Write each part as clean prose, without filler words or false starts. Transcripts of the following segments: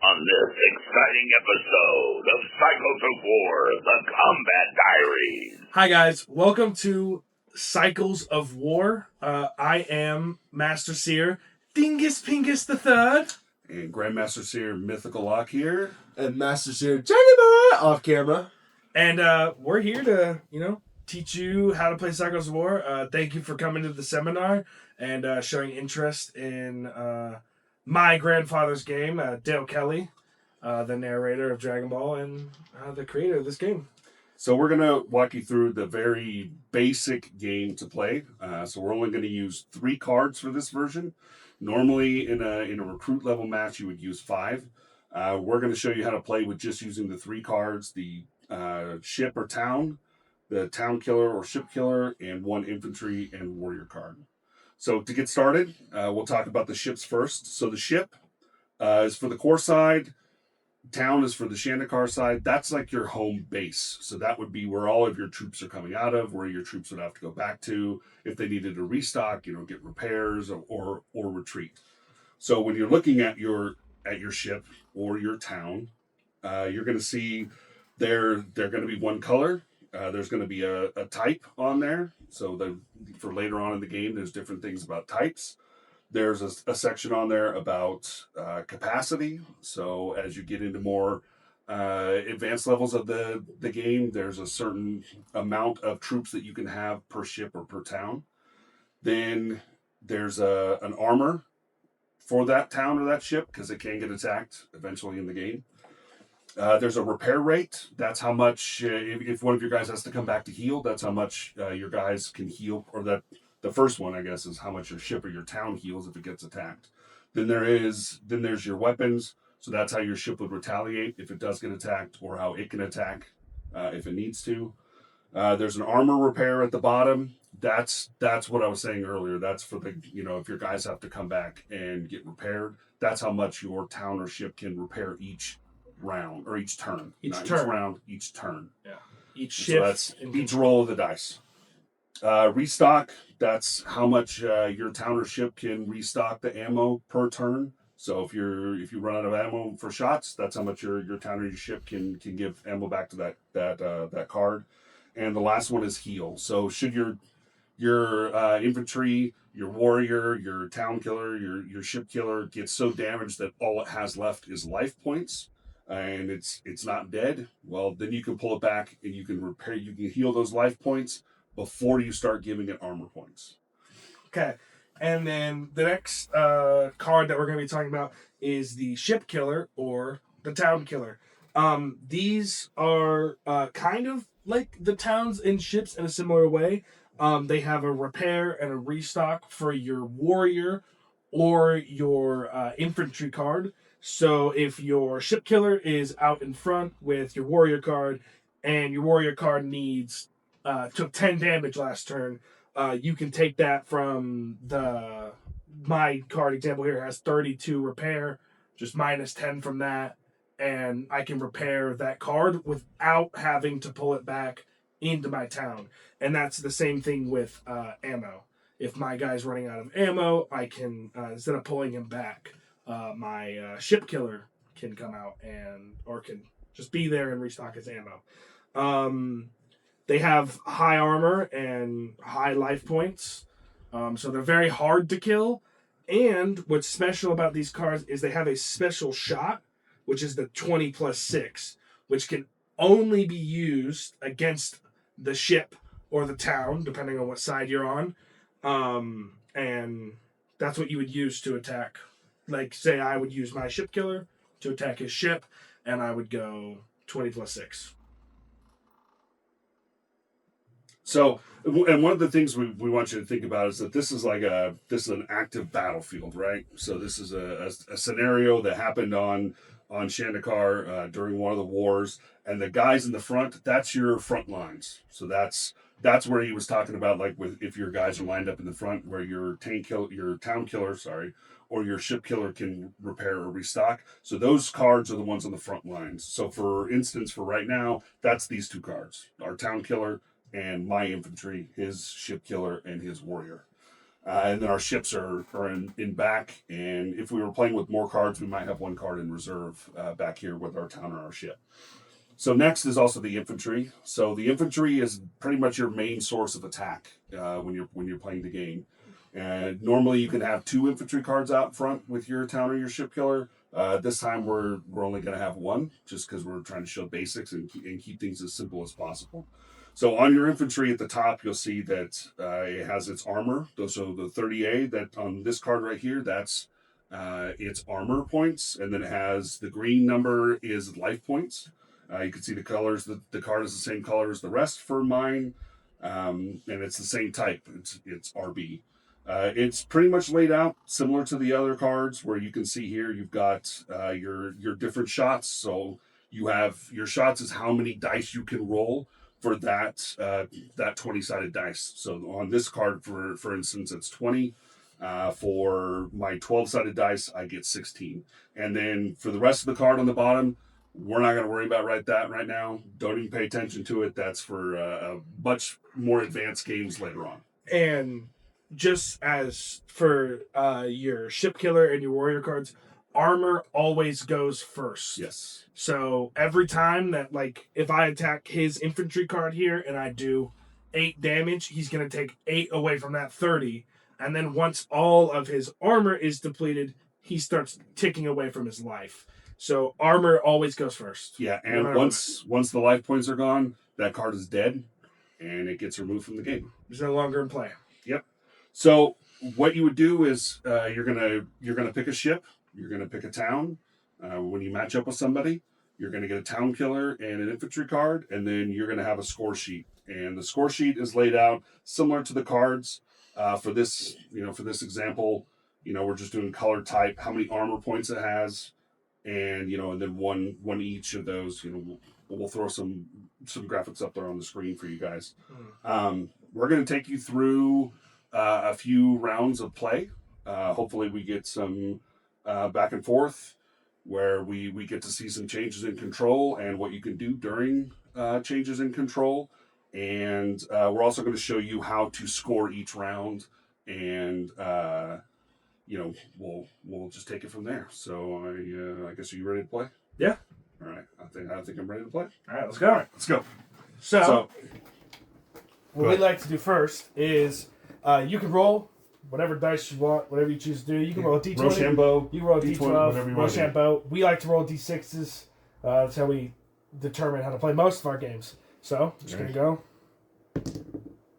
on this exciting episode of Cycles of War, the Combat Diaries. Hi guys, welcome to Cycles of War. I am Master Seer Dingus Pingus the Third. And Grandmaster Seer Mythical Locke here. And Master Seer Johnny Boy off camera. And we're here to, teach you how to play Cycles of War. Thank you for coming to the seminar and showing interest in my grandfather's game, Dale Kelly, the narrator of Dragon Ball and the creator of this game. So we're going to walk you through the very basic game to play. So we're only going to use 3 cards for this version. Normally in a recruit level match, you would use 5. We're going to show you how to play with just using the 3 cards, the ship or town, the town killer or ship killer, and 1 infantry and warrior card. So to get started, we'll talk about the ships first. So the ship is for the core side. Town is for the Shandakar side. That's like your home base. So that would be where all of your troops are coming out of, where your troops would have to go back to if they needed to restock, get repairs or retreat. So when you're looking at your ship or your town, you're going to see they're going to be one color. There's going to be a type on there. So for later on in the game, there's different things about types. There's a section on there about capacity. So as you get into more advanced levels of the game, there's a certain amount of troops that you can have per ship or per town. Then there's an armor for that town or that ship because it can get attacked eventually in the game. There's a repair rate. That's how much, if one of your guys has to come back to heal, that's how much your guys can heal, or that the first one, I guess, is how much your ship or your town heals if it gets attacked. Then there's your weapons. So that's how your ship would retaliate if it does get attacked, or how it can attack if it needs to. There's an armor repair at the bottom. That's what I was saying earlier. That's for the, if your guys have to come back and get repaired, that's how much your town or ship can repair each round or each turn. Each round, each turn. Yeah. Each shift. So that's each roll of the dice. Restock, that's how much your town or ship can restock the ammo per turn. So if you run out of ammo for shots, that's how much your town or your ship can give ammo back to that card. And the last one is heal. So should your infantry, your warrior, your town killer, your ship killer get so damaged that all it has left is life points, and it's not dead, well, then you can pull it back and you can heal those life points before you start giving it armor points. Okay. And then the next card that we're going to be talking about is the ship killer or the town killer. These are kind of like the towns and ships in a similar way. They have a repair and a restock for your warrior or your infantry card. So if your ship killer is out in front with your warrior card, and your warrior card took 10 damage last turn, you can take that from my card example here has 32 repair, just minus 10 from that, and I can repair that card without having to pull it back into my town. And that's the same thing with ammo. If my guy's running out of ammo, I can, instead of pulling him back, my ship killer can come out or can just be there and restock his ammo. They have high armor and high life points, so they're very hard to kill. And what's special about these cards is they have a special shot, which is the 20+6, which can only be used against the ship or the town, depending on what side you're on. And that's what you would use to attack. Like, say I would use my ship killer to attack his ship, and I would go 20+6. So, and one of the things we want you to think about is that this is an active battlefield, right? So this is a scenario that happened on Shandakar during one of the wars, and the guys in the front, that's your front lines. So that's where he was talking about, like, if your guys are lined up in the front, where your town killer, or your ship killer can repair or restock. So those cards are the ones on the front lines. So for instance, for right now, that's these 2 cards: our town killer and my infantry, his ship killer and his warrior. And then our ships are in back. And if we were playing with more cards, we might have one card in reserve back here with our town or our ship. So next is also the infantry. So the infantry is pretty much your main source of attack when you're playing the game. And normally you can have 2 infantry cards out front with your town or your ship killer. This time we're only going to have 1, just because we're trying to show basics and keep things as simple as possible. So on your infantry at the top, you'll see that it has its armor. So the 30A that on this card right here, that's its armor points, and then it has the green number is life points. You can see the colors. The card is the same color as the rest for mine, and it's the same type. It's RB. It's pretty much laid out similar to the other cards, where you can see here you've got your different shots. So you have your shots is how many dice you can roll for that 20-sided dice. So on this card, for instance, it's 20. For my 12-sided dice, I get 16. And then for the rest of the card on the bottom, we're not going to worry about right now. Don't even pay attention to it. That's for much more advanced games later on. And just as for your ship killer and your warrior cards, armor always goes first. Yes. So every time that, like, if I attack his infantry card here and I do 8 damage, he's going to take 8 away from that 30. And then once all of his armor is depleted, he starts ticking away from his life. So armor always goes first. Yeah, and once the life points are gone, that card is dead, and it gets removed from the game. It's no longer in play. Yep. So what you would do is you're gonna pick a ship, you're gonna pick a town. When you match up with somebody, you're gonna get a town killer and an infantry card, and then you're gonna have a score sheet. And the score sheet is laid out similar to the cards. For this example, we're just doing color type, how many armor points it has. And and then one each of those. We'll throw some graphics up there on the screen for you guys. We're going to take you through a few rounds of play. Hopefully, we get some back and forth where we get to see some changes in control and what you can do during changes in control. And we're also going to show you how to score each round, and we'll just take it from there. So I guess, are you ready to play? Yeah. All right. I think I'm ready to play. All right, let's go. Let's go. So what we like to do first is you can roll whatever dice you want, whatever you choose to do. You can roll a D20. Rochambeau. You can roll a D12. Whatever you want. Rochambeau. We like to roll D6s. That's how we determine how to play most of our games. So just gonna go.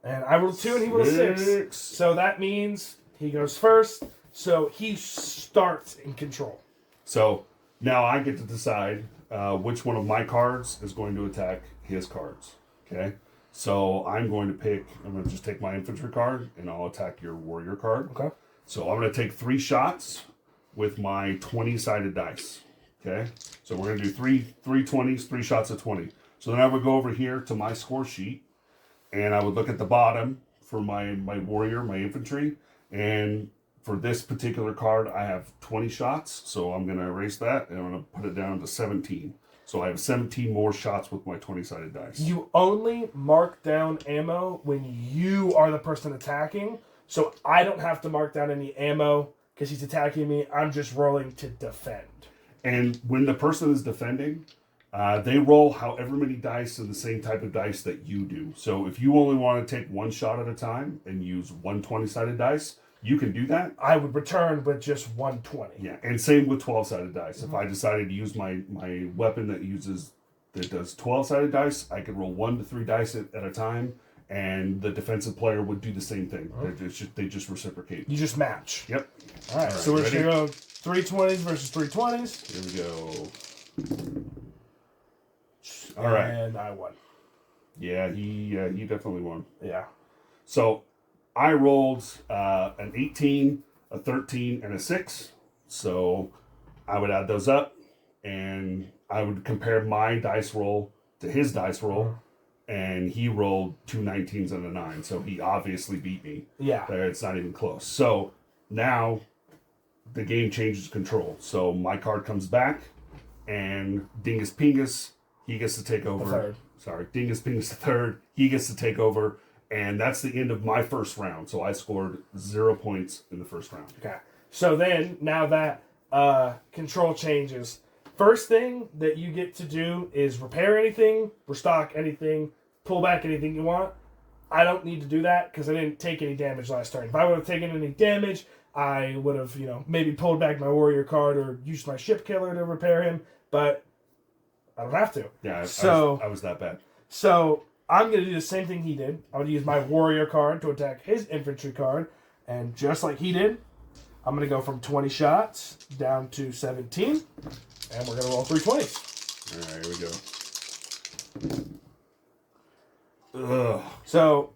And I rolled 2 and he rolled a 6. So that means he goes first. So he starts in control. So now I get to decide which one of my cards is going to attack his cards. Okay. So I'm going to just take my infantry card and I'll attack your warrior card. Okay. So I'm going to take 3 shots with my 20-sided dice. Okay. So we're going to do three 20s, 3 shots of 20. So then I would go over here to my score sheet and I would look at the bottom for my warrior, my infantry. And for this particular card, I have 20 shots. So I'm going to erase that and I'm going to put it down to 17. So I have 17 more shots with my 20-sided dice. You only mark down ammo when you are the person attacking. So I don't have to mark down any ammo because he's attacking me. I'm just rolling to defend. And when the person is defending, they roll however many dice in the same type of dice that you do. So if you only want to take 1 shot at a time and use 1 20-sided dice, you can do that. I would return with just 120. Yeah, and same with 12-sided dice. If I decided to use my weapon that does 12-sided dice, I could roll 1 to 3 dice at a time, and the defensive player would do the same thing. They just reciprocate. You just match. Yep. All right, so we're just going to go 3 20s versus 3 20s. Here we go. All right. And I won. Yeah, he definitely won. Yeah. So I rolled an 18, a 13, and a 6. So I would add those up, and I would compare my dice roll to his dice roll, and he rolled 2 19s and a 9. So he obviously beat me. Yeah. It's not even close. So now the game changes control. So my card comes back, and Pingus, he gets to take over. The third. Sorry, Dingus the third. He gets to take over, And that's the end of my first round. So I scored 0 points in the first round. Okay. So then, now that control changes, first thing that you get to do is repair anything, restock anything, pull back anything you want. I don't need to do that because I didn't take any damage last turn. If I would have taken any damage, I would have, maybe pulled back my warrior card or used my ship killer to repair him, but I don't have to. Yeah, I was that bad. So I'm going to do the same thing he did. I'm going to use my warrior card to attack his infantry card, and just like he did, I'm going to go from 20 shots down to 17, and we're going to roll 3 20s. All right, here we go. Ugh. So,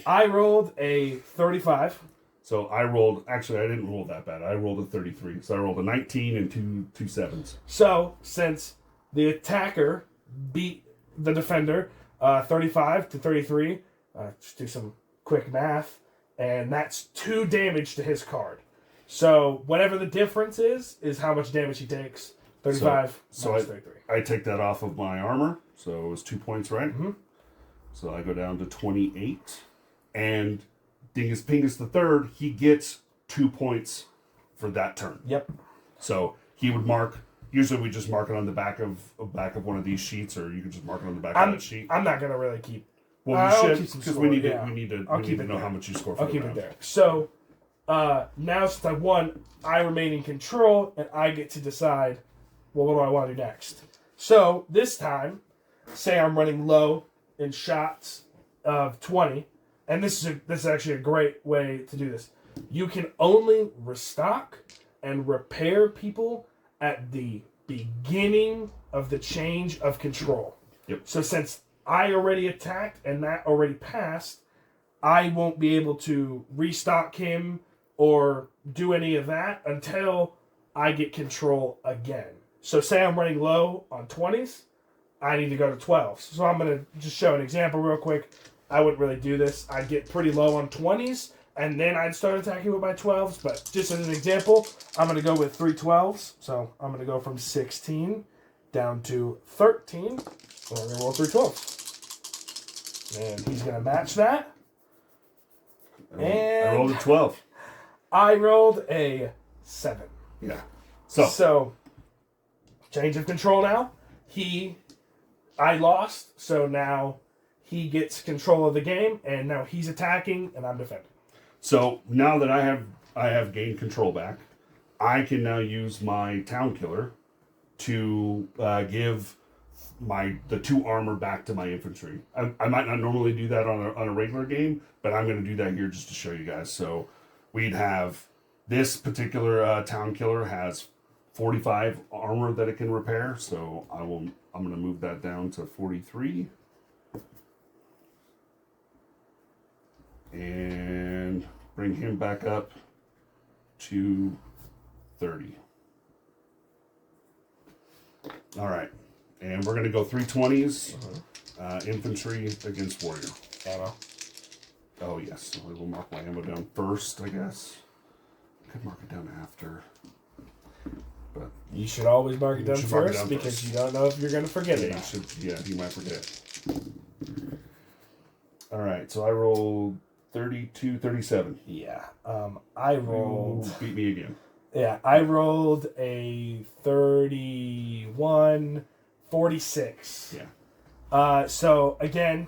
I rolled a 35. So I didn't roll that bad. I rolled a 33. So I rolled a 19 and two sevens. So, since the attacker beat the defender 35 to 33, just do some quick math, and that's 2 damage to his card. So, whatever the difference is how much damage he takes. 35 minus 33. I take that off of my armor, so it was 2 points, right? Mm-hmm. So I go down to 28. And Dingus Pingus the third, he gets 2 points for that turn. Yep. So he would mark. Usually we just mark it on the back of one of these sheets, or you can just mark it on the back of that sheet. I'm not gonna really keep. Well, we should, because we need to know there. how much you score. I'll keep it there. So now since I won, I remain in control, and I get to decide. Well, what do I want to do next? So this time, say I'm running low in shots of 20, and this is actually a great way to do this. You can only restock and repair people at the beginning of the change of control. Yep. So since I already attacked and that already passed, I won't be able to restock him or do any of that until I get control again. So say I'm running low on 20s, I need to go to 12s. So I'm going to just show an example real quick. I wouldn't really do this. I'd get pretty low on 20s, and then I'd start attacking with my 12s. But just as an example, I'm going to go with 3 12s. So I'm going to go from 16 down to 13. And I'm going to roll 3 12s. And he's going to match that. I rolled a 12. I rolled a 7. Yeah. So change of control now. I lost, so now he gets control of the game, and now he's attacking, and I'm defending. So now that I have gained control back, I can now use my town killer to give the 2 armor back to my infantry. I might not normally do that on a regular game, but I'm going to do that here just to show you guys. So we'd have this particular town killer has 45 armor that it can repair, so I'm going to move that down to 43. And bring him back up to 30. All right. And we're going to go 3 20s, infantry against warrior. Ammo. Oh, yes. So I will mark my ammo down first, I guess. Could mark it down after. But you should always mark it down first because you don't know if you're going to forget it. You might forget. All right, so I rolled 32, 37. Yeah. I rolled... Beat me again. Yeah, I rolled a 31, 46. Yeah. So, again,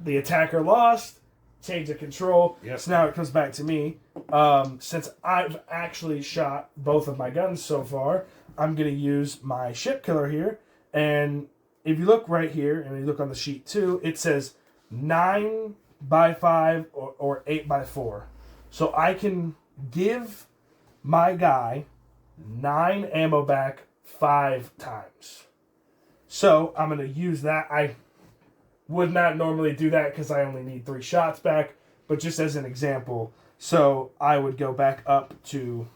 the attacker lost, change of control. Yep. So now it comes back to me. Since I've actually shot both of my guns so far, I'm going to use my ship killer here. And if you look right here, and you look on the sheet too, it says 9x5 or 8x4. So I can give my guy 9 ammo back 5 times. So I'm going to use that. I would not normally do that because I only need 3 shots back, but just as an example. So I would go back up to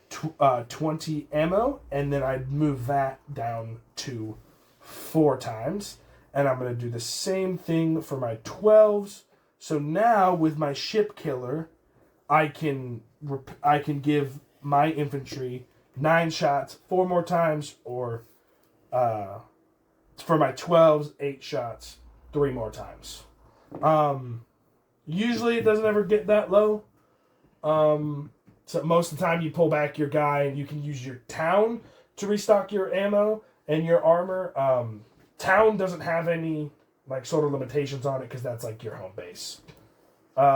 20 ammo, and then I'd move that down to 4 times. And I'm going to do the same thing for my 12s. So now with my ship killer, I can give my infantry 9 shots 4 more times, or for my 12s, 8 shots 3 more times. Usually it doesn't ever get that low. So most of the time you pull back your guy and you can use your town to restock your ammo and your armor. Town doesn't have any like sort of limitations on it because that's like your home base.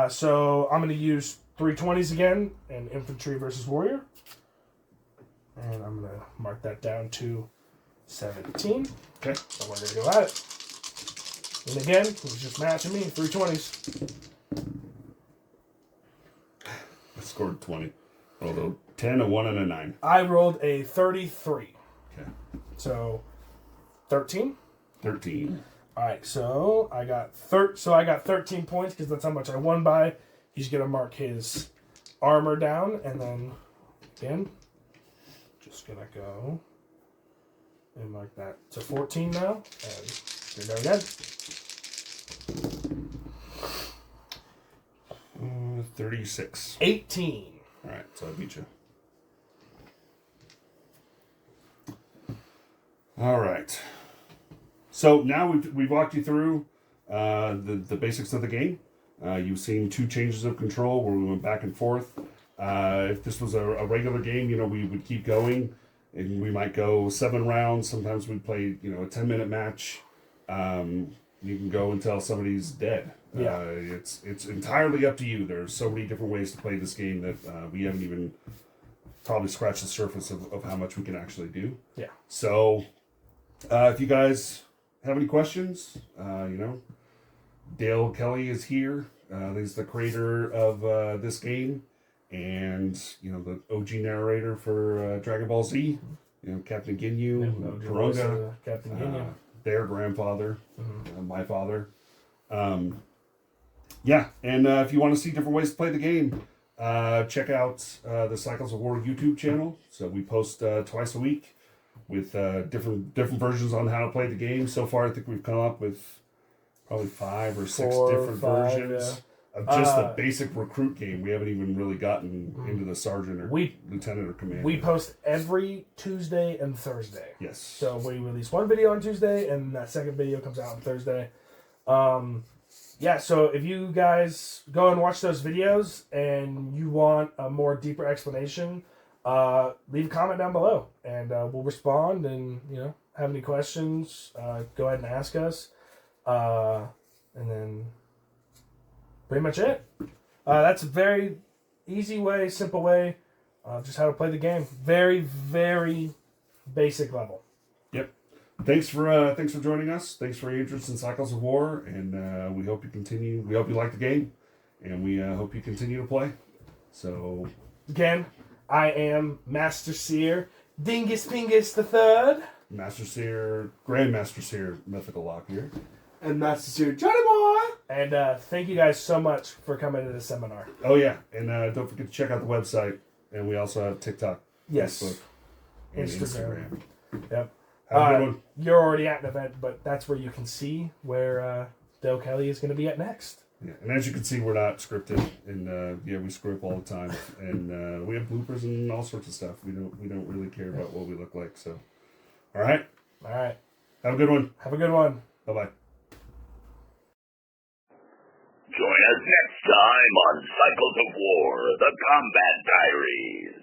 So I'm going to use 320s again in infantry versus warrior. And I'm going to mark that down to 17. Okay. So we're going to go at it. And again, he's just matching me, 320s. I scored 20. Rolled a 10, a 1, and a 9. I rolled a 33. Okay. So 13. 13. All right, so I got 13 points because that's how much I won by. He's gonna mark his armor down, and then again, just gonna go and mark that to 14 now, and here we go again. 36. 18. All right, so I beat you. All right. So now we've walked you through the basics of the game. You've seen 2 changes of control where we went back and forth. If this was a regular game, we would keep going, and we might go 7 rounds. Sometimes we'd play, a 10-minute match. You can go until somebody's dead. Yeah. It's entirely up to you. There's so many different ways to play this game that we haven't even probably scratched the surface of how much we can actually do. Yeah. So if you guys have any questions, Dale Kelly is here. He's the creator of this game, and the OG narrator for Dragon Ball Z. Captain Ginyu, Kurunga, Captain Ginyu. their grandfather, my father. Yeah, and if you want to see different ways to play the game, check out the Cycles of War YouTube channel. So we post twice a week with different versions on how to play the game. So far, I think we've come up with probably 5 or 6 different versions of just the basic recruit game. We haven't even really gotten into the sergeant or lieutenant or commander. We post every Tuesday and Thursday. Yes. So we release one video on Tuesday, and that second video comes out on Thursday. Yeah, so if you guys go and watch those videos and you want a more deeper explanation, leave a comment down below, and we'll respond. And have any questions, go ahead and ask us. And then pretty much it. That's a very easy way, simple way, just how to play the game. Very, very basic level. Yep. Thanks for joining us. Thanks for your interest in Cycles of War, and we hope you continue. We hope you like the game, and we hope you continue to play. So again, I am Master Seer Dingus Pingus the Third, Master Seer, Grandmaster Seer, Mythical Locke here. And Master Seer Johnny Boy. And thank you guys so much for coming to the seminar. Oh yeah, and don't forget to check out the website, and we also have TikTok, Yes. Facebook, and Instagram. Yep. Have a good one. You're already at an event, but that's where you can see where Dale Kelly is going to be at next. Yeah, and as you can see, we're not scripted, and we screw up all the time, and we have bloopers and all sorts of stuff. We don't really care about what we look like. So, all right. Have a good one. Have a good one. Bye-bye. Join us next time on Cycles of War, the Combat Diaries.